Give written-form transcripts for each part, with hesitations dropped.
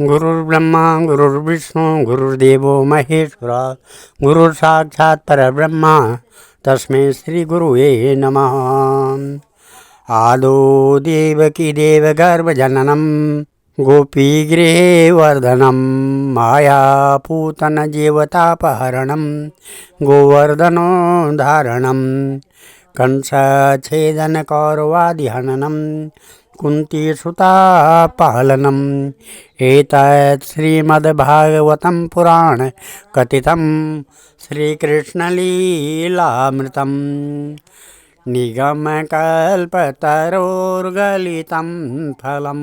गुरुर्ब्रह्मा गुरुर्विष्णु गुरुर्देवो महेश्वरा गुरुर् साक्षात् परब्रह्मा तस्मै श्री गुरुवे नमः। आदो देवकी देवगर्भजननं गोपीगृहे वर्धनं मायापूतन जीवतापहरणं गोवर्धनो धारणं कंसच्छेदन कौरवादिहननं कुन्तीसुता पालनम् एतत् श्रीमद्भागवतं पुराण कथितं श्रीकृष्णलीलामृतं निगमकल्पतरोर्गलितं फलं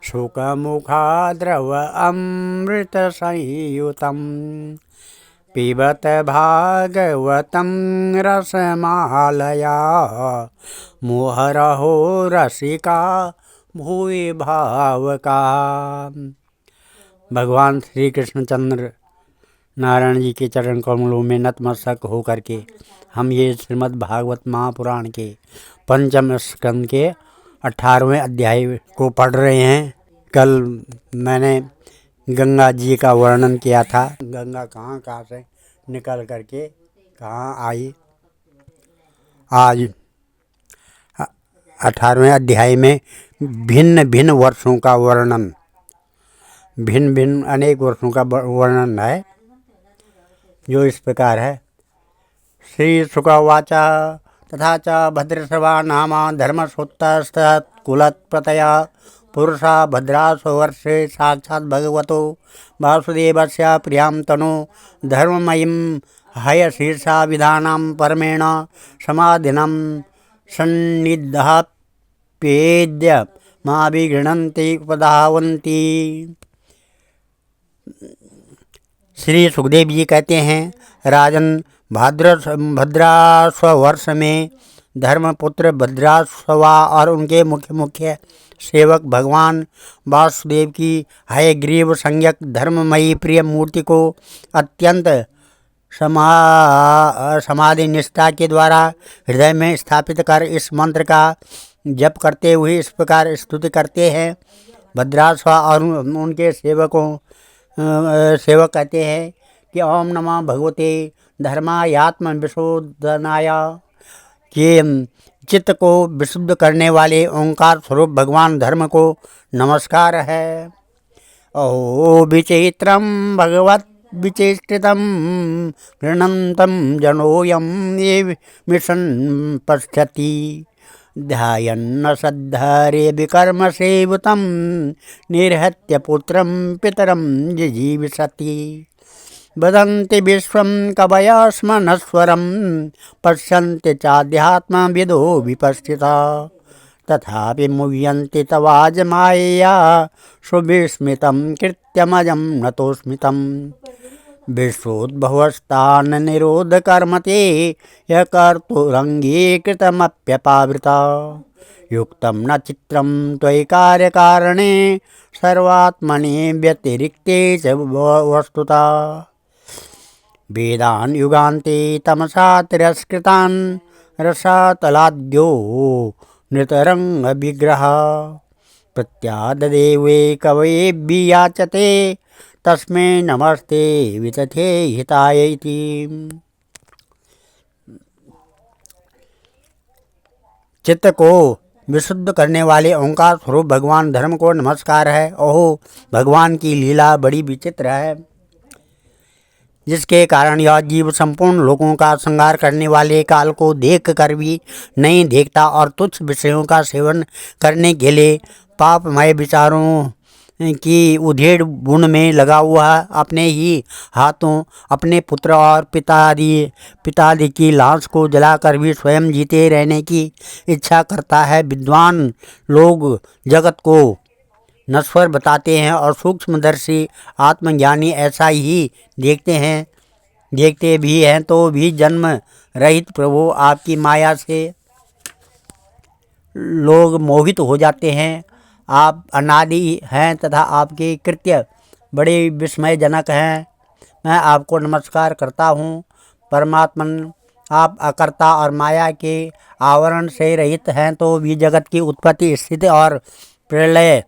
शुकमुखाद्रव अमृतसंयुतं पिबत भागवतं रसमालया मुहुरहो रसिका भूय भावका। भगवान श्री कृष्णचंद्र नारायण जी के चरण कमलों में नतमस्तक होकर के हम ये श्रीमद् भागवत महापुराण के पंचम स्कंद के 18वें अध्याय को पढ़ रहे हैं। कल मैंने गंगा जी का वर्णन किया था, गंगा कहाँ कहाँ से निकल करके कहाँ आई। आज 18वें अध्याय में भिन्न भिन्न वर्षों का वर्णन, भिन्न भिन्न अनेक वर्षों का वर्णन है, जो इस प्रकार है। श्री शुकवाच तथा च भद्रश्रवा नाम धर्मसूत्रकुलप्रतया पुरुषा भद्रासु वर्षे साक्षात् भगवतो वासुदेवस्य प्रियां तनु धर्ममयीं हयशीर्षा विधानां परमेण समाधिनं सन्निधाप्येद्य माभिगृह्णन्ति उपधावन्ति। श्री सुखदेव जी कहते हैं, राजन, भद्रास्व वर्ष में धर्मपुत्र भद्रास्वा और उनके मुख्य सेवक भगवान वासुदेव की हयग्रीव संज्ञक धर्ममयी प्रिय मूर्ति को अत्यंत समाधि निष्ठा के द्वारा हृदय में स्थापित कर इस मंत्र का जप करते हुए इस प्रकार स्तुति करते हैं। भद्रास्वा और उनके सेवक कहते हैं कि ओम नमः भगवते धर्मायात्म विशोधनाय, के चित्त को विशुद्ध करने वाले ओंकार स्वरूप भगवान धर्म को नमस्कार है। अहो विचित्रम भगवत विचेष्टितं गृह्णन्तं जनोऽयं ये मिशन पश्यति ध्यायन्न सद्धरे विकर्म सेवतं निर्हत्य पुत्रं पितरं जिजीविषति। वदन्ति विश्वं कवयः स्म नश्वरं पश्यन्ति चाध्यात्मविदो विपश्चिता तथापि मुह्यन्ति तवाजमायया सुविस्मितं कृत्यमजं नतोस्मितं। विश्वोद्भवस्थान निरोधकर्मते यः कर्तुरङ्गीकृतमप्यपावृता युक्तं न चित्रं त्वयि कार्यकारणे सर्वात्मनि व्यतिरिक्ते च वस्तुता। वेदान् युगान्ते तमसा तिरस्कृतान् रसातलाद्यो नृतरङ्गविग्रह प्रत्याददेवे कवयेभ्यः याचते तस्मै नमस्ते वितथे हिताय इति। चित्त को विशुद्ध करने वाले ओंकार स्वरूप भगवान धर्म को नमस्कार है। ओहो, भगवान की लीला बड़ी विचित्र है, जिसके कारण यह जीव संपूर्ण लोगों का संहार करने वाले काल को देख कर भी नहीं देखता और तुच्छ विषयों का सेवन करने के लिए पापमय विचारों की उधेड़ बुन में लगा हुआ अपने ही हाथों अपने पुत्र और पितादि की लाश को जलाकर भी स्वयं जीते रहने की इच्छा करता है। विद्वान लोग जगत को नश्वर बताते हैं और सूक्ष्मदर्शी आत्मज्ञानी ऐसा ही देखते भी हैं, तो भी जन्म रहित प्रभु आपकी माया से लोग मोहित हो जाते हैं। आप अनादि हैं तथा आपके कृत्य बड़े विस्मयजनक हैं। मैं आपको नमस्कार करता हूँ। परमात्मन, आप अकर्ता और माया के आवरण से रहित हैं, तो भी जगत की उत्पत्ति, स्थिति और प्रलय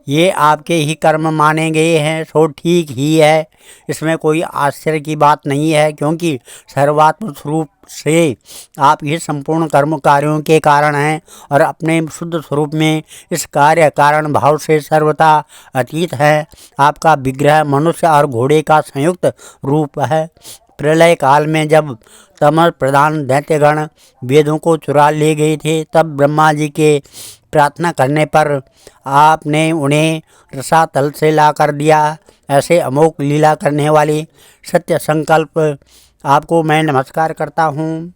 ये आपके ही कर्म माने गए हैं, सो ठीक ही है, इसमें कोई आश्चर्य की बात नहीं है, क्योंकि सर्वात्म स्वरूप से आप ही संपूर्ण कर्म कार्यों के कारण हैं और अपने शुद्ध स्वरूप में इस कार्य कारण भाव से सर्वथा अतीत है। आपका विग्रह मनुष्य और घोड़े का संयुक्त रूप है। प्रलय काल में जब तमस प्रधान दैत्यगण वेदों को चुरा ले गए थे, तब ब्रह्मा जी के प्रार्थना करने पर आपने उन्हें रसातल से ला कर दिया। ऐसे अमोघ लीला करने वाली सत्य संकल्प आपको मैं नमस्कार करता हूँ।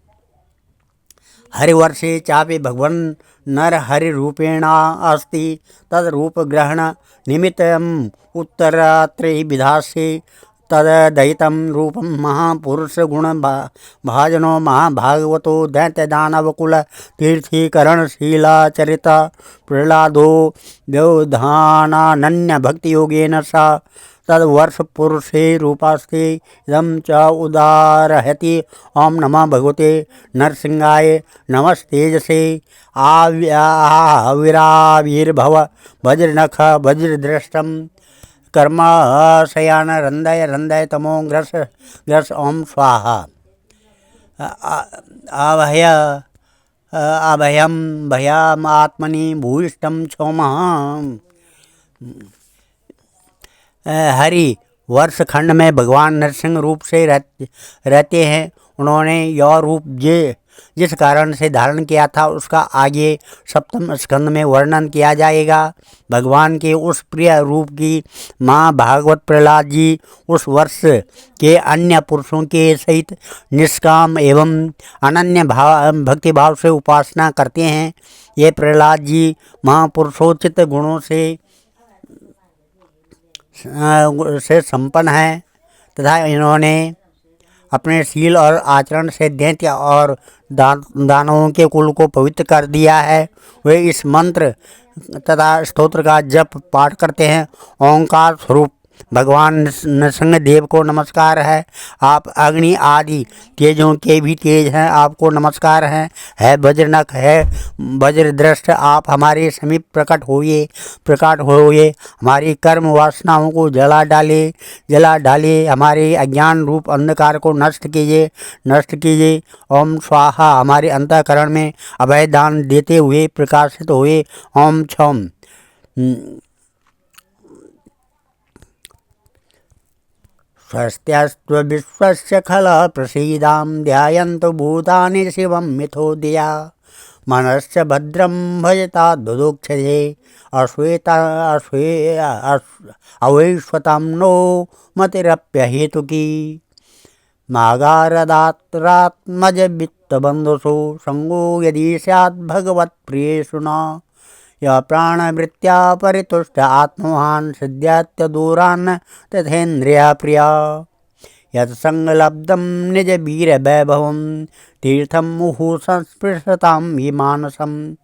हरिवर्षे चापि भगवन् नर हरिरूपेणा अस्ति तद्रूप ग्रहण निमित्तम् उत्तरात्रे विधास्ये तददयितं रूपं महापुरुष गुण भाजनो महाभागवतो दैत्यदानवकुल तीर्थीकरणशीलाचरित प्रह्लादो व्यवधानानन्य भक्तियोगेन सा तद्वर्ष पुरुषे रूपास्ते इदं च उदारहति। ओम नमः भगवते नरसिंहाय नमस्तेजसे आविराविर्भव वज्रनख वज्रदृष्टं कर्मशयान रंदय रंदय तमो ग्रस ग्रस ओम स्वाहा। अभय अभयम भयात्मनि भूयिष्ठम क्षोमः। हरि वर्ष खंड में भगवान नरसिंह रूप से रहते हैं। उन्होंने यह रूप जिस कारण से धारण किया था उसका आगे सप्तम स्कंद में वर्णन किया जाएगा। भगवान के उस प्रिय रूप की माँ भागवत प्रहलाद जी उस वर्ष के अन्य पुरुषों के सहित निष्काम एवं अनन्य भक्ति भाव से उपासना करते हैं। ये प्रहलाद जी महापुरुषोचित गुणों से संपन्न है तथा इन्होंने अपने शील और आचरण से दैत्य और दानवों के कुल को पवित्र कर दिया है। वे इस मंत्र तथा स्तोत्र का जप पाठ करते हैं। ओंकार स्वरूप भगवान नरसिंह देव को नमस्कार है। आप अग्नि आदि तेजों के भी तेज हैं, आपको नमस्कार है वज्रनख है वज्रदृष्ट। आप हमारे समीप प्रकट होइए, हमारी कर्म वासनाओं को जला डाले, हमारे अज्ञान रूप अंधकार को नष्ट कीजिए। ओम स्वाहा। हमारे अंतःकरण में अभय दान देते हुए प्रकाशित हुए। ओम क्षम। स्वस्त्यस्त्व विश्वस्य खल प्रसीदां ध्यायन्तु भूतानि शिवं मिथोदया मनश्च भद्रं भजता दुदुक्षजे अवैश्वतां नो मतिरप्यहेतुकी मागारदात्रात्मज वित्तबन्धुषु संगो यदि स्यात् भगवत्प्रियेषु न यः प्राणवृत्त्या परितुष्ट आत्मवान् सिद्ध्यत्यदूरान् तथेन्द्रिया प्रिया यत्संगलब्धं निजवीरवैभवं तीर्थं मुहुः संस्पृशतां हि मानसं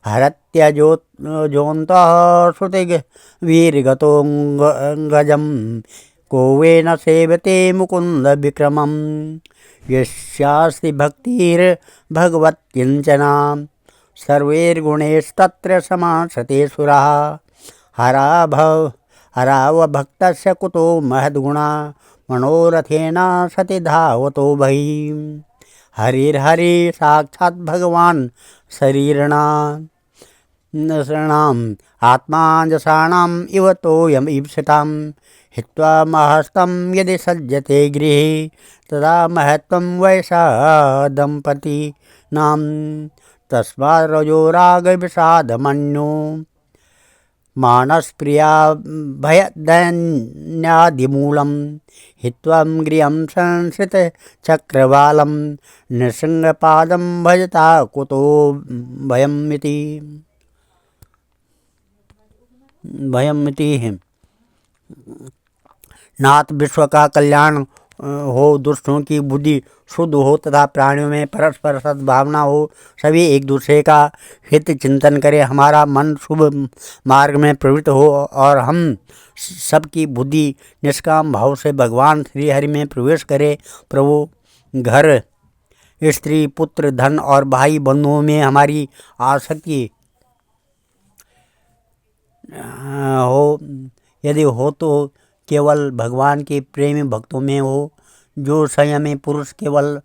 हरत्यजोऽन्तः श्रुतिवीरगतोऽङ्गजं को वे न सेवते मुकुन्दविक्रमं यस्यास्ति भक्तिर्भगवत्किञ्चना सर्वैर्गुणैस्तत्र समासते सुराः हरावभक्तस्य कुतो महद्गुणा मनोरथेन सति धावतो बहिः हरिर्हरि साक्षात् भगवान् शरीरिणाम् आत्मा जसानाम् इव तोयम् ईप्सितां हित्वा महस्तं यदि सज्जते गृहे तदा महत्त्वं वैसा दम्पतीनां तस्मात् रजोरागविषादमन्यो मानसप्रिया भयदैन्यादिमूलं हित्वा गृहं संसृतचक्रवालं नृसिंहपादं भजता कुतो भयमिति। नाथ विश्व का कल्याण हो, दुष्टों की बुद्धि शुद्ध हो तथा प्राणियों में परस्पर सद्भावना हो, सभी एक दूसरे का हित चिंतन करें, हमारा मन शुभ मार्ग में प्रवृत्त हो और हम सबकी बुद्धि निष्काम भाव से भगवान श्री हरि में प्रवेश करे। प्रभु, घर, स्त्री, पुत्र, धन और भाई बंधुओं में हमारी आसक्ति हो, यदि हो तो केवल भगवान के प्रेमी भक्तों में हो। जो संयमी पुरुष केवल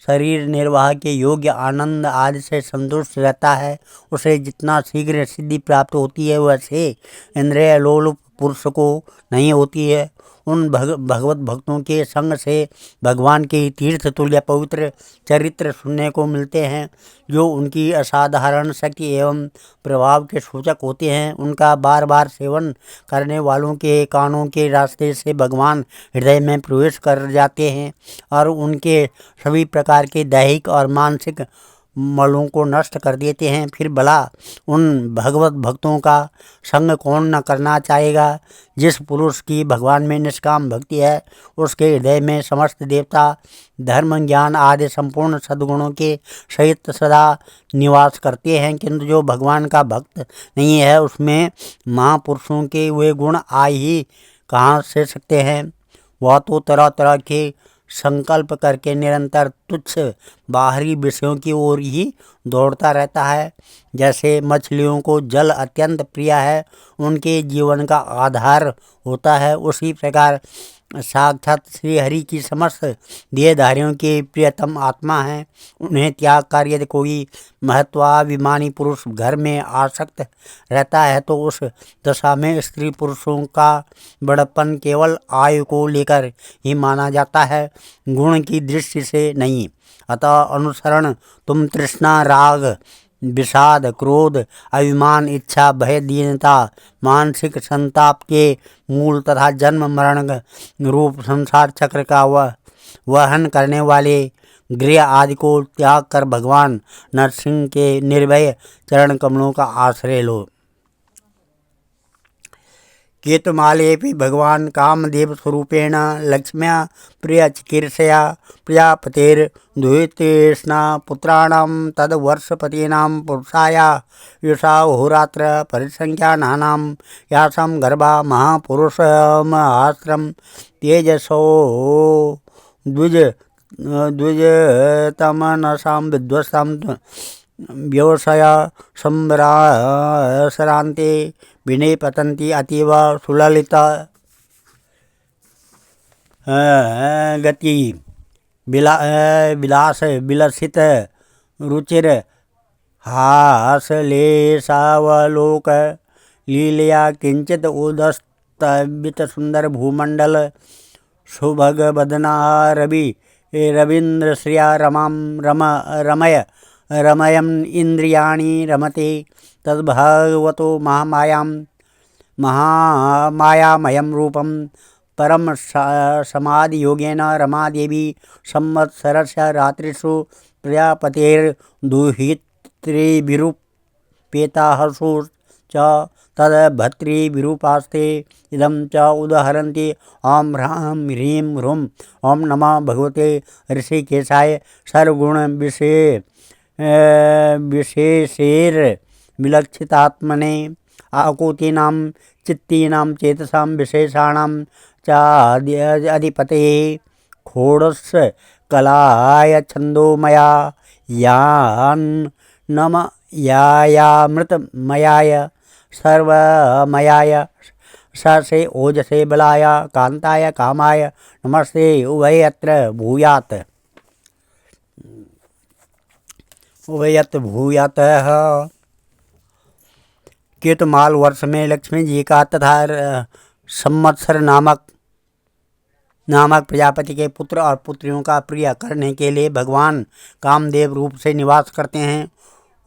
शरीर निर्वाह के योग्य आनंद आदि से संतुष्ट रहता है, उसे जितना शीघ्र सिद्धि प्राप्त होती है वैसे इंद्रिय लोलुप पुरुष को नहीं होती है। उन भगवत भक्तों के संग से भगवान के तीर्थ तुल्य पवित्र चरित्र सुनने को मिलते हैं, जो उनकी असाधारण शक्ति एवं प्रभाव के सूचक होते हैं। उनका बार बार सेवन करने वालों के कानों के रास्ते से भगवान हृदय में प्रवेश कर जाते हैं और उनके सभी प्रकार के दैहिक और मानसिक मलों को नष्ट कर देते हैं। फिर भला उन भगवत भक्तों का संग कौन न करना चाहेगा। जिस पुरुष की भगवान में निष्काम भक्ति है, उसके हृदय में समस्त देवता धर्म ज्ञान आदि संपूर्ण सद्गुणों के सहित सदा निवास करते हैं। किंतु जो भगवान का भक्त नहीं है, उसमें महापुरुषों के वे गुण आ ही कहाँ से सकते हैं। वह तो तरह तरह के संकल्प करके निरंतर तुच्छ बाहरी विषयों की ओर ही दौड़ता रहता है। जैसे मछलियों को जल अत्यंत प्रिय है, उनके जीवन का आधार होता है, उसी प्रकार साक्षात श्री हरि की समस्त देहधारियों के प्रियतम आत्मा है। उन्हें त्याग कर यदि कोई महत्वाभिमानी पुरुष घर में आसक्त रहता है, तो उस दशा में स्त्री पुरुषों का बड़प्पन केवल आयु को लेकर ही माना जाता है, गुण की दृष्टि से नहीं। अतः अनुसरण तुम तृष्णा राग विषाद क्रोध अभिमान इच्छा भय दीनता मानसिक संताप के मूल तथा जन्म मरण रूप संसार चक्र का वहन करने वाले गृह आदि को त्याग कर भगवान नरसिंह के निर्भय चरण कमलों का आश्रय लो। केतुमालेऽपि भगवान् कामदेव स्वरूपेण लक्ष्म्या प्रिय चिकीर्षया प्रजापतेर्दुहितृष्णा पुत्राणां तद्वर्षपतीनां पुरुषाया युषा होरात्र परिसंख्यानानां यासां गर्भा महापुरुषमहास्त्रं तेजसो द्विजतमनसां विध्वस्तां व्यवसाय संवरासरान्ते विनय पतंती अतीव सुललिता गति विलास विलसित रुचिर हासलेशावलोक लीलया किंचित उदस्तवित सुंदर भूमंडल सुभग बदना रवींद्र श्रिया रमयम इंद्रियाणि रमते तद्भागवतो महामायामयं रूपं परम समाधि योगेन रमादेवी संवत्सरस्य रात्रिषु प्रजापतेर्दुहितृभिरुपेतासु च तद्भर्तृभिरुपास्ते इदं च उदाहरन्ति। ओं ह्रां ह्रीं ह्रूं ओं नमः भगवते ऋषिकेशाय सर्वगुण विशेषैर्विलक्षितात्मने आकुतीनां चित्तीनां चेतसां विशेषाणां च अधिपतये षोडश कलाय छन्दोमया यायामृतमयाय सर्वमयाय से ओजसे बलाय कांताय कामाय नमस्ते उभयत्र भूयात् भूयातः। केतुमाल वर्ष में लक्ष्मी जी का तथा संवत्सर नामक प्रजापति के पुत्र और पुत्रियों का प्रिय करने के लिए भगवान कामदेव रूप से निवास करते हैं।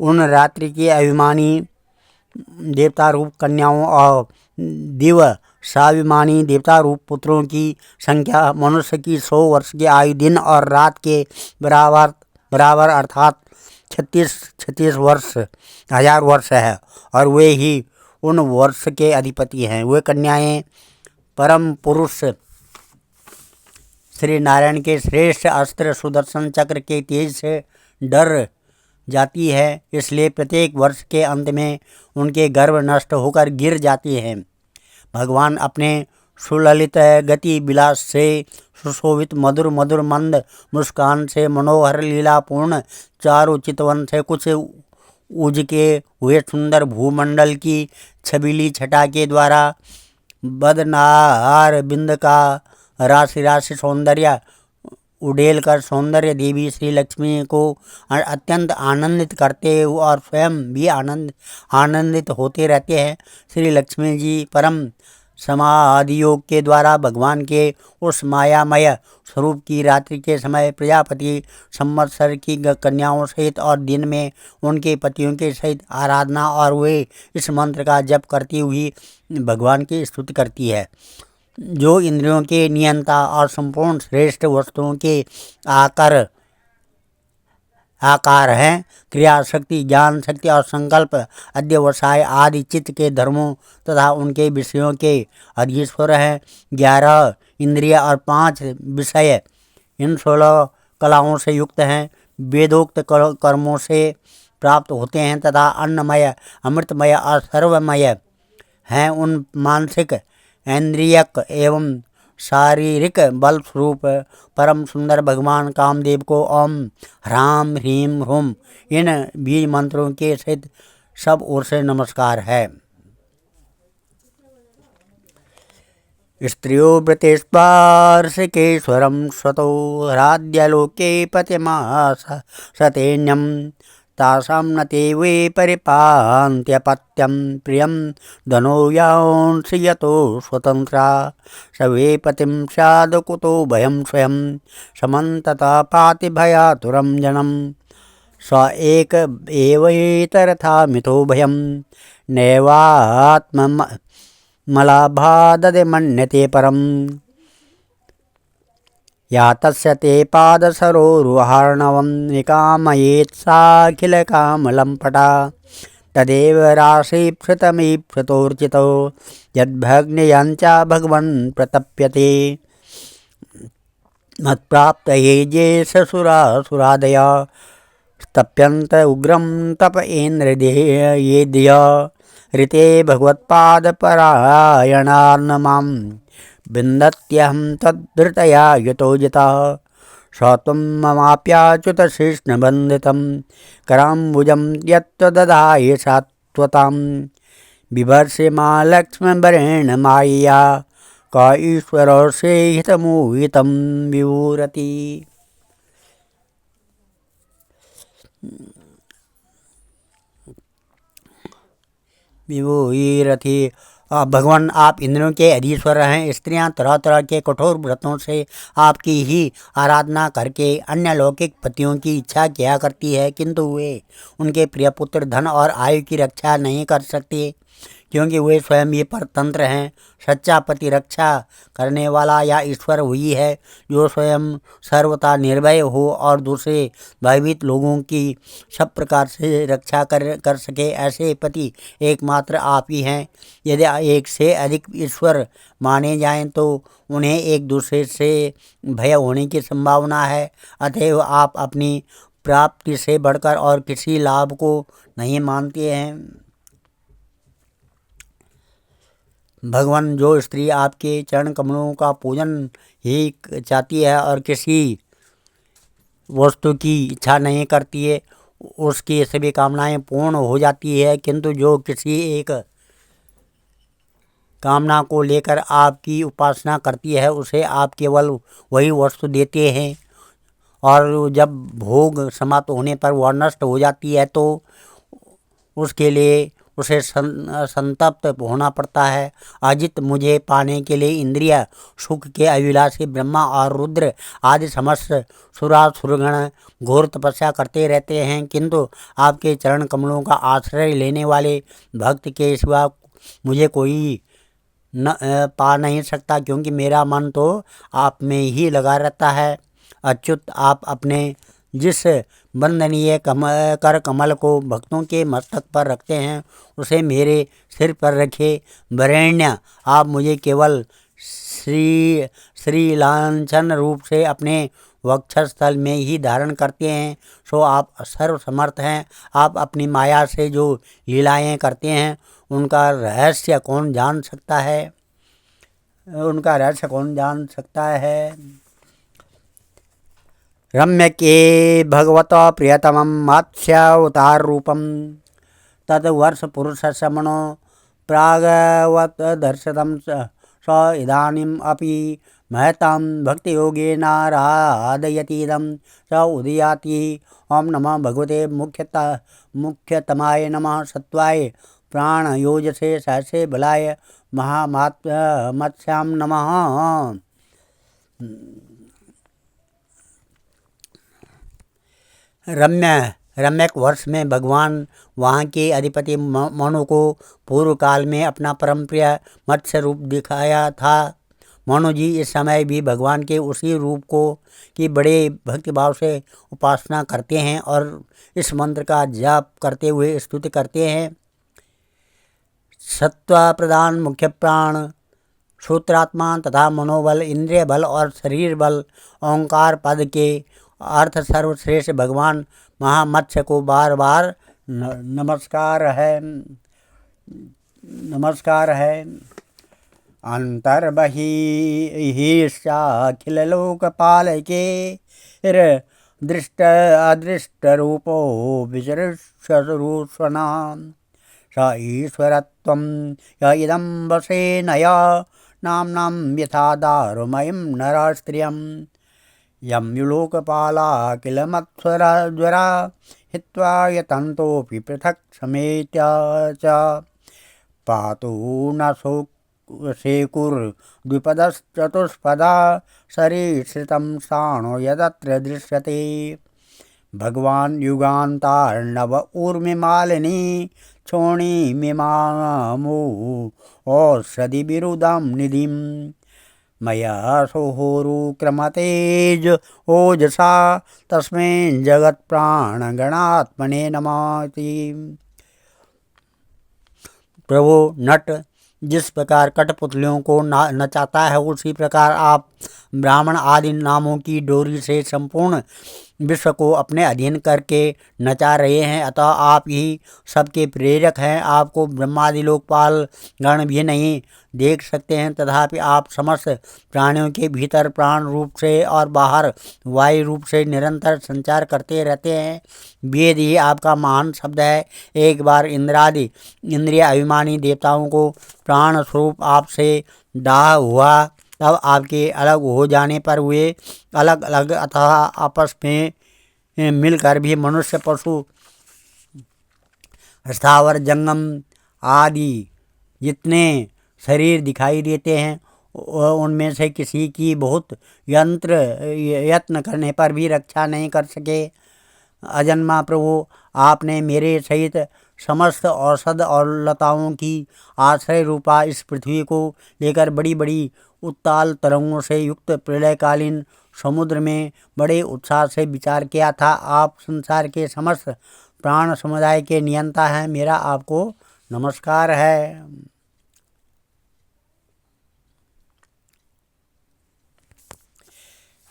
उन रात्रि के अभिमानी देवता रूप कन्याओं और दिव स्वाभिमानी देवता रूप पुत्रों की संख्या मनुष्य की 100 वर्ष की आयु दिन और रात के बराबर अर्थात 36 वर्ष 1000 वर्ष है, और वे ही उन वर्ष के अधिपति हैं। वे कन्याएं परम पुरुष श्री नारायण के श्रेष्ठ अस्त्र सुदर्शन चक्र के तेज से डर जाती है, इसलिए प्रत्येक वर्ष के अंत में उनके गर्भ नष्ट होकर गिर जाती हैं। भगवान अपने सुललित गति विलास से सुशोभित मधुर मंद मुस्कान से मनोहर लीलापूर्ण चारु चितवन से कुछ उजके हुए सुंदर भूमंडल की छबीली छटा के द्वारा बदनार बिंद का राशि राशि सौंदर्य उड़ेल कर सौंदर्य देवी श्री लक्ष्मी को अत्यंत आनंदित करते हुए और स्वयं भी आनंदित होते रहते हैं। श्री लक्ष्मी जी परम समाधि योग के द्वारा भगवान के उस मायामय स्वरूप की रात्रि के समय प्रजापति संवत्सर की कन्याओं सहित और दिन में उनके पतियों के सहित आराधना और वे इस मंत्र का जप करती हुई भगवान की स्तुति करती है। जो इंद्रियों के नियंता और संपूर्ण श्रेष्ठ वस्तुओं के आकार हैं, क्रिया शक्ति, ज्ञान शक्ति और संकल्प, अध्यवसाय आदि चित्त के धर्मों तथा उनके विषयों के अधीश्वर हैं। 11 इंद्रिय और 5 विषय इन 16 कलाओं से युक्त हैं। वेदोक्त कर्मों से प्राप्त होते हैं तथा अन्नमय, अमृतमय और सर्वमय हैं। उन मानसिक, इंद्रियक एवं शारीरिक बल स्वरूप परम सुंदर भगवान कामदेव को ओम ह्राम ह्रीम ह्रूम इन बीज मंत्रों के सहित सब ओर से नमस्कार है। स्त्रियो व्रतेस्पार्शिकेश्वरं स्वतो हराद्यलोके पतिमास सतेन्यं तासां न ते वे परिपान्त्यपत्यं प्रियं धनो यांसि यतो स्वतन्त्रा स वे पतिं स्याद् कुतो भयं स्वयं समन्तता पाति भयातुरं जनम् स एक एवैतरथा मिथो भयं नैवात्ममलाभाददे मन्यते परम् या तस्य ते पादसरोरुहार्णवं निकामयेत् साखिलकामलम्पटा तदेव राशीप्सितमीप्सितोर्चितो यद्भग्नियञ्चा भगवन् प्रतप्यते मत्प्राप्तये ये ससुरासुरादया तप्यन्त उग्रं तप इन्द्रदेयेद्य ऋते भगवत्पादपरायणान्नमां विन्दत्यहं तद्धृतया यतो जितः स त्वं ममाप्याच्युतशिष्णबन्धितं कराम्बुजं यत्त्वदधाय सात्वतां बिभर्षे मा लक्ष्मीवरेण मायया क ईश्वरस्य हितमुहितं विवुरति। विवुरति भगवान आप इंद्रियों के अधीश्वर हैं। स्त्रियां तरह तरह के कठोर व्रतों से आपकी ही आराधना करके अन्य लौकिक पतियों की इच्छा किया करती है, किंतु वे उनके प्रिय पुत्र, धन और आयु की रक्षा नहीं कर सकते, क्योंकि वे स्वयं ये परतंत्र हैं। सच्चा पति रक्षा करने वाला या ईश्वर वही है जो स्वयं सर्वथा निर्भय हो और दूसरे भयभीत लोगों की सब प्रकार से रक्षा कर सके। ऐसे पति एकमात्र आप ही हैं। यदि एक से अधिक ईश्वर माने जाएं तो उन्हें एक दूसरे से भय होने की संभावना है। अतएव आप अपनी प्राप्ति से बढ़कर और किसी लाभ को नहीं मानते हैं। भगवान, जो स्त्री आपके चरण कमलों का पूजन ही चाहती है और किसी वस्तु की इच्छा नहीं करती है, उसकी सभी कामनाएं पूर्ण हो जाती है, किंतु जो किसी एक कामना को लेकर आपकी उपासना करती है उसे आप केवल वही वस्तु देते हैं और जब भोग समाप्त होने पर वह नष्ट हो जाती है तो उसके लिए उसे संतप्त होना पड़ता है। अजित मुझे पाने के लिए इंद्रिय सुख के अभिलाषी ब्रह्मा और रुद्र आदि समस्त सुरासुरगण घोर तपस्या करते रहते हैं, किंतु आपके चरण कमलों का आश्रय लेने वाले भक्त के सिवा मुझे कोई न पा नहीं सकता, क्योंकि मेरा मन तो आप में ही लगा रहता है। अच्युत, आप अपने जिस वंदनीय कर कमल को भक्तों के मस्तक पर रखते हैं उसे मेरे सिर पर रखे। वरेण्य, आप मुझे केवल श्री लांछन रूप से अपने वक्षस्थल में ही धारण करते हैं, सो आप सर्वसमर्थ हैं। आप अपनी माया से जो लीलाएं करते हैं उनका रहस्य कौन जान सकता है? रम्य के भगवत प्रियतमं मत्स्यावतार रूपम तद्वर्ष पुरुष समनो प्रागवत दर्शतम स इदानीम अपि महतां भक्ति योगेन राधयतीदं स उदयाति। ओम नमः भगवते मुख्यतमाय नमः सत्वाय प्राण योजसे सहसे बलाय मत्स्याम नमः। रम्यक वर्ष में भगवान वहाँ के अधिपति मनु को पूर्व काल में अपना परम प्रिय मत्स्य रूप दिखाया था। मनु जी इस समय भी भगवान के उसी रूप को की बड़े भक्तिभाव से उपासना करते हैं और इस मंत्र का जाप करते हुए स्तुति करते हैं। सत्व प्रधान मुख्य प्राण सूत्रात्मा तथा मनोबल इंद्रिय बल और शरीर बल ओंकार पद के अर्थ सर्वश्रेष्ठ भगवान महामत्स्य को बार बार नमस्कार है। अंतर्बहिश्चाखिल लोकपालके दृष्ट अदृष्ट रूपो विचरुष्वना स ईश्वरत्वं य इदं वशेनय नाम्नां यथा दारुमयं नरस्त्रियं यं युलोकपाला किल मत्स्वरज्वरा हित्वा यतन्तोऽपि पृथक् समेत्य च पातु न शेकुर्द्विपदश्चतुष्पदा सरीसृतं स्थाणो यदत्र दृश्यते। भगवान युगान्तार्णव ऊर्मिमालिनी क्षोणीमिमामो औषधि विरुदां निधिं मया सोहोरुक्रमतेज ओजसा तस्मै जगत्प्राणगणात्मने नमाति। प्रभु नट जिस प्रकार कठपुतलियों को नचाता है उसी प्रकार आप ब्राह्मण आदि नामों की डोरी से संपूर्ण विश्व को अपने अधीन करके नचा रहे हैं। अतः आप ही सबके प्रेरक हैं। आपको ब्रह्मादि लोकपाल गण भी नहीं देख सकते हैं, तथापि आप समस्त प्राणियों के भीतर प्राण रूप से और बाहर वायु रूप से निरंतर संचार करते रहते हैं। वेद ही आपका महान शब्द है। एक बार इंद्रादि इंद्रिय अभिमानी देवताओं को प्राण स्वरूप आपसे दाह हुआ, तब आपके अलग हो जाने पर वे अलग अलग अथवा आपस में मिलकर भी मनुष्य पशु स्थावर जंगम आदि जितने शरीर दिखाई देते हैं उनमें से किसी की बहुत यत्न करने पर भी रक्षा नहीं कर सके। अजन्मा प्रभु आपने मेरे सहित समस्त औषध और लताओं की आश्रय रूपा इस पृथ्वी को लेकर बड़ी बड़ी उत्ताल तरंगों से युक्त प्रलयकालीन समुद्र में बड़े उत्साह से विचार किया था। आप संसार के समस्त प्राण समुदाय के नियंता हैं। मेरा आपको नमस्कार है।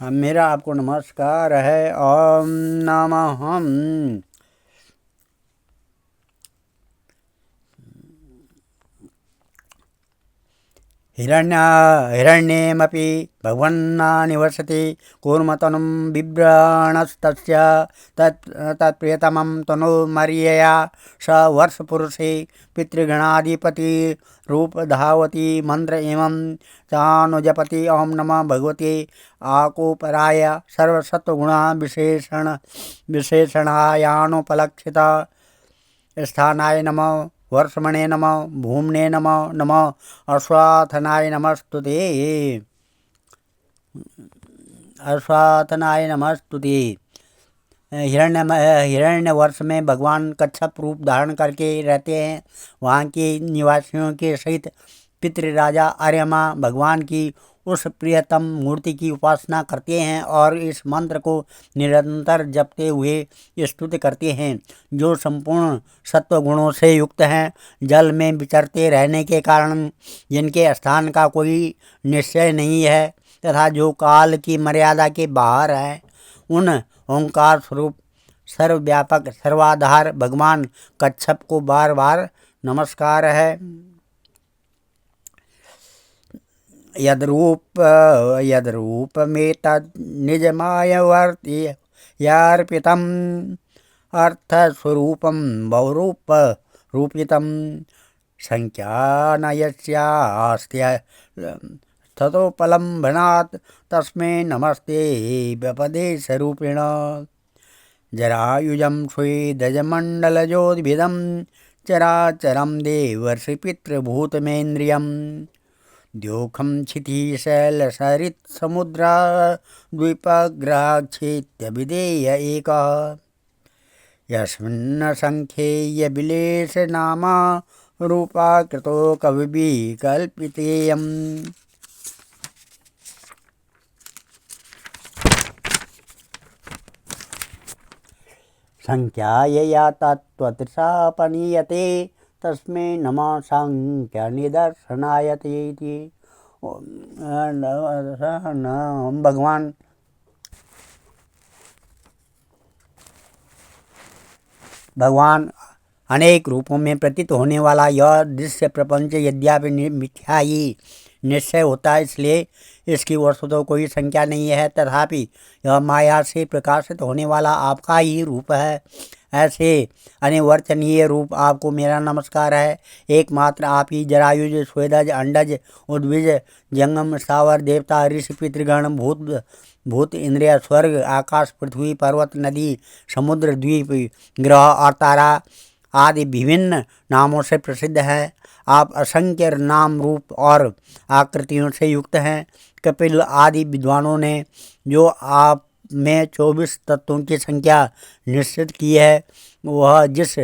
मेरा आपको नमस्कार है। ओम नमः हिरण्येमपि भगवन्ना निवसति कूर्मतनुं बिभ्राणस्तस्य तत्प्रियतमं तनुमर्यया स वर्षपुरुषे पितृगणाधिपति रूपधावति मंत्र एवं चानुजपति। ओम नमः भगवते आकोपराय सर्वसत्वगुण विशेषणायानुपलक्षित स्थानाय नमः वर्षमणे नमः भूमने नमः नमः अश्वाथनाय नमस्तुते हिरण्य वर्ष में भगवान कच्छप रूप धारण करके रहते हैं। वहाँ के निवासियों के सहित पितृराजा आर्यमा भगवान की उस प्रियतम मूर्ति की उपासना करते हैं और इस मंत्र को निरंतर जपते हुए स्तुति करते हैं, जो संपूर्ण सत्व गुणों से युक्त हैं। जल में विचरते रहने के कारण जिनके स्थान का कोई निश्चय नहीं है तथा जो काल की मर्यादा के बाहर है, उन ओंकार स्वरूप सर्वव्यापक सर्वाधार भगवान कच्छप को बार बार नमस्कार है। यद्रूपमेतन्निजमायवर्ति यार्पितम् अर्थस्वरूपं बहुरूपरूपितं संख्या न यस्यास्त्य ततोपलम्भनात् तस्मै नमस्ते व्यपदेशरूपिण जरायुजं स्वेदजमण्डलजोद्भिदं चराचरं देवर्षि पितृभूतमेन्द्रियं द्योखं क्षितिशैलसरित्समुद्रा द्वीपग्राक्षेत्यभिधेय एकः यस्मिन् संख्येयबिलेशनामा रूपाकृतो कविभिः कल्पितेयम् संख्यायया तत्त्वतृषापनीयते तस्मै नमः सांख्यनिदर्शनाय इति। भगवान अनेक रूपों में प्रतीत होने वाला यह दृश्य प्रपंच यद्यपि मिथ्या ही निश्चय होता है, इसलिए इसकी वस्तुतः कोई संख्या नहीं है, तथापि यह माया से प्रकाशित होने वाला आपका ही रूप है। ऐसे अनिवर्चनीय रूप आपको मेरा नमस्कार है। एकमात्र आप ही जरायुज, स्वेदज, अंडज, उद्विज, जंगम, स्थावर, देवता, ऋषि, पितृगण, भूत, इंद्रिय, स्वर्ग, आकाश, पृथ्वी, पर्वत, नदी, समुद्र, द्वीप, ग्रह और तारा आदि विभिन्न नामों से प्रसिद्ध है। आप असंख्य नाम, रूप और आकृतियों से युक्त हैं। कपिल आदि विद्वानों ने जो आप में 24 तत्वों की संख्या निश्चित की है, वह जिस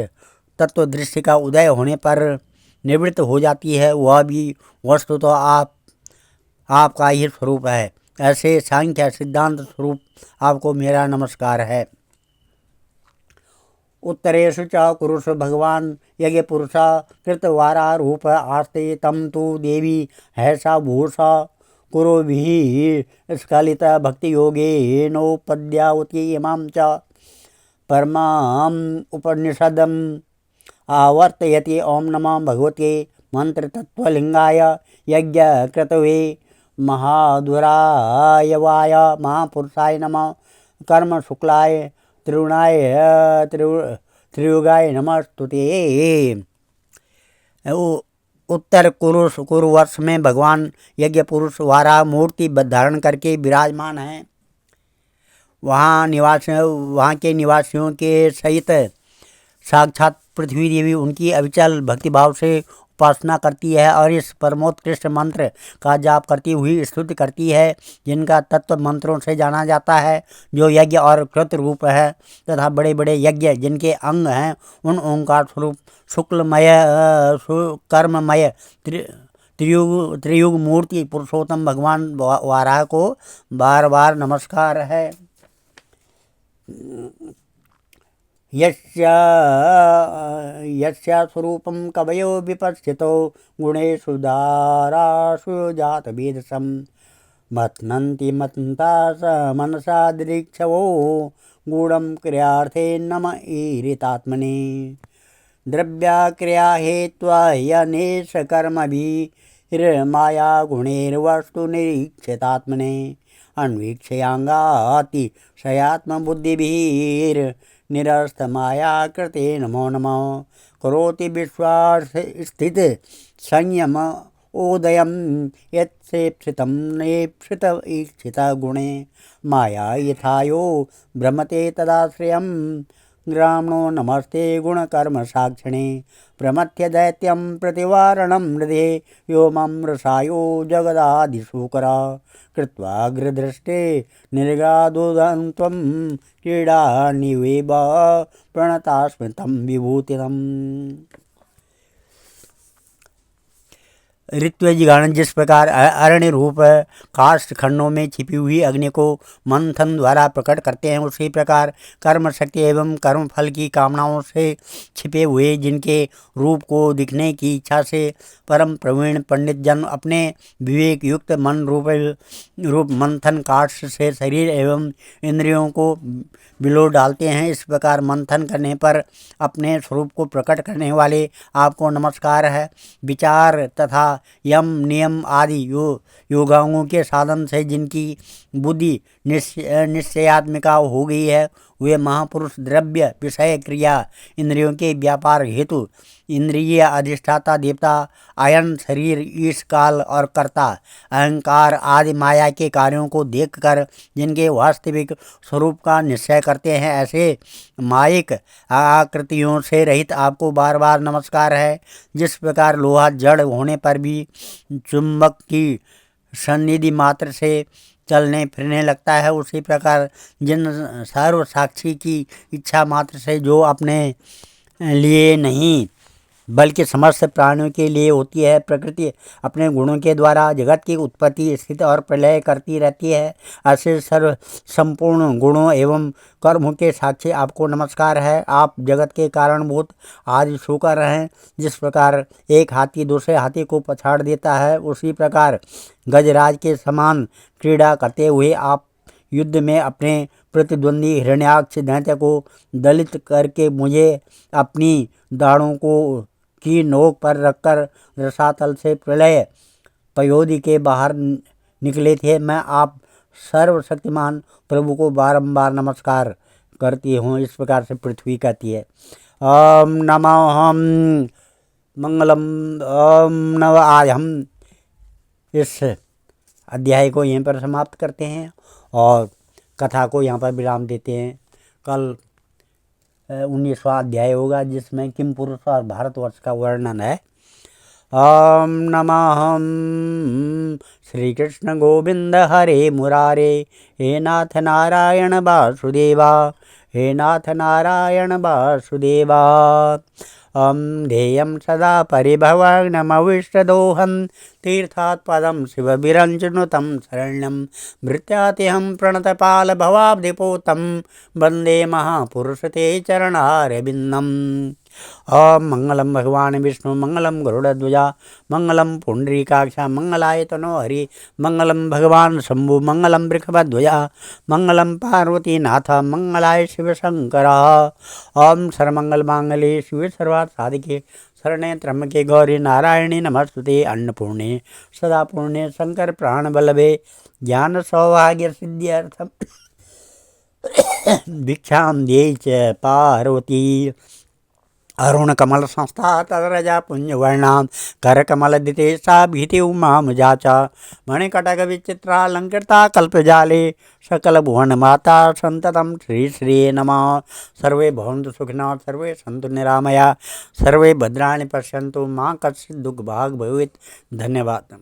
तत्व दृष्टि का उदय होने पर निवृत्त हो जाती है, वह भी वस्तु तो आपका ही स्वरूप है। ऐसे सांख्य सिद्धांत स्वरूप आपको मेरा नमस्कार है। उत्तरेषु च कुरुष भगवान यज्ञ पुरुषा कृतवारा रूप आस्ते तम तु देवी हैषा भूषा कुरुभिः स्खलित भक्ति योगे नोपद्यावती इमां च परमाम् उपनिषदम् आवर्तयति। ओम नमः भगवते मंत्र तत्वलिंगाय यज्ञ क्रतवे महाधुरायवाय महापुरुषाय नमः कर्म शुक्लाय त्रिगुणाय त्रियुगाय नमस्तुते। उत्तर कुरुवर्ष में भगवान यज्ञ पुरुष वारा मूर्ति धारण करके विराजमान हैं। वहाँ के निवासियों के सहित साक्षात पृथ्वी देवी उनकी अविचल भक्तिभाव से उपासना करती है और इस परमोत्कृष्ट मंत्र का जाप करती हुई स्तुति करती है, जिनका तत्व मंत्रों से जाना जाता है, जो यज्ञ और कृत रूप है तथा बड़े बड़े यज्ञ जिनके अंग हैं, उन ओंकार स्वरूप शुक्लमय कर्ममय त्रियुग मूर्ति पुरुषोत्तम भगवान वाराह को बार बार नमस्कार है। यस्या स्वरूपं कवयो विपश्चितो गुणेषु दारासु जातवेदसं मथ्नन्ति मत्ता स मनसा दृक्षवो गूढं क्रियार्थे नम ईरितात्मने द्रव्याक्रिया हेत्वाह्यनेश कर्मभिर्माया गुणैर्वस्तु निरीक्षितात्मने अन्वीक्षयांगाति निरस्तमाया कृते नमो नमः करोति विश्वास स्थित संयम उदयं यत्सेप्सितं नेप्सित ईक्षित गुणे माया यथायो भ्रमते तदाश्रयं ग्रामणो नमस्ते गुणकर्म साक्षिणे प्रमथ्य दैत्यं प्रतिवारणं हृदे व्योमं रसायो जगदादिशूकरा कृत्वाग्रदृष्टे निर्गादोदं त्वं क्रीडानिवेब प्रणतास्मि तं विभूतितम्। ऋत्विजगण जिस प्रकार अरण्य रूप काष्ठ खंडों में छिपी हुई अग्नि को मंथन द्वारा प्रकट करते हैं, उसी प्रकार कर्म शक्ति एवं कर्म फल की कामनाओं से छिपे हुए जिनके रूप को दिखने की इच्छा से परम प्रवीण पंडित जन अपने विवेक युक्त मन रूप मंथन काष्ठ से शरीर एवं इंद्रियों को बिलो डालते हैं। इस प्रकार मंथन करने पर अपने स्वरूप को प्रकट करने वाले आपको नमस्कार है। विचार तथा यम नियम आदि योगांगों के साधन से जिनकी बुद्धि निश्चयात्मिका हो गई है, वे महापुरुष द्रव्य विषय क्रिया इंद्रियों के व्यापार हेतु इंद्रिय अधिष्ठाता देवता आयन शरीर ईश काल और कर्ता अहंकार आदि माया के कार्यों को देखकर जिनके वास्तविक स्वरूप का निश्चय करते हैं, ऐसे मायिक आकृतियों से रहित आपको बार बार नमस्कार है। जिस प्रकार लोहा जड़ होने पर भी चुंबक की सन्निधि मात्र से चलने फिरने लगता है, उसी प्रकार जिन सर्व साक्षी की इच्छा मात्र से जो अपने लिए नहीं बल्कि समस्त प्राणियों के लिए होती है, प्रकृति अपने गुणों के द्वारा जगत की उत्पत्ति स्थिति और प्रलय करती रहती है, ऐसे सर्व संपूर्ण गुणों एवं कर्मों के साक्षी आपको नमस्कार है। आप जगत के कारणभूत आदि शोकर हैं। जिस प्रकार एक हाथी दूसरे हाथी को पछाड़ देता है, उसी प्रकार गजराज के समान क्रीड़ा करते हुए आप युद्ध में अपने प्रतिद्वंदी हिरण्याक्ष दैत्य को दलित करके मुझे अपनी दाढ़ों को की नोक पर रखकर रसातल से प्रलय पयोधि के बाहर निकले थे। मैं आप सर्वशक्तिमान प्रभु को बारंबार नमस्कार करती हूँ। इस प्रकार से पृथ्वी कहती है। ओम नमो हम मंगलम ओम नव। आज हम इस अध्याय को यहीं पर समाप्त करते हैं और कथा को यहाँ पर विराम देते हैं। कल 19वां अध्याय होगा जिसमें किम पुरुष और भारतवर्ष का वर्णन है। ओम नमः श्री कृष्ण गोविंद हरे मुरारे, हे नाथ नारायण वासुदेवा, हे नाथ नारायण वासुदेवा। ध्येयं सदा परिभवग्नमविष्टदोहं, तीर्थात् पदं शिवभिरञ्जनुतं शरण्यं भृत्यातिहं प्रणतपालभवाब्धिपोतं, वन्दे महापुरुषते चरणारविन्दम्। ओम मंगलम भगवान विष्णु मंगलम गरुड़ध्वजा मंगलम पुंडरीकाक्ष मंगलाय तनो हरि, मंगलम भगवान शंभु मंगलम वृषभध्वजा मंगलम पार्वती नाथ मंगलाय शिव शंकर। ओम सर्वमंगल मांगल्ये शिवे सर्वार्थ साधिके शरण्ये त्र्यंबके गौरी नारायणी नमस्तुते, अन्नपूर्णे सदा पूर्णे शंकर प्राण बल्लभे ज्ञान सौभाग्य सिद्ध्यर्थम भिक्षां देहि च पार्वती। अरुण कमल संस्था तदरजा पुंजवर्णां, कर कमल दिते सा भीति उमा मुजाचा, मणिकटक विचित्रालंकृता कल्पजाले, सकल भुवन माता संततम श्री श्री नमः। सर्वे भवन्तु सुखिनः, सर्वे सन्तु निरामया, सर्वे भद्राणि पश्यन्तु, मां कश्चित् दुःख भाग् भवेत्। धन्यवाद।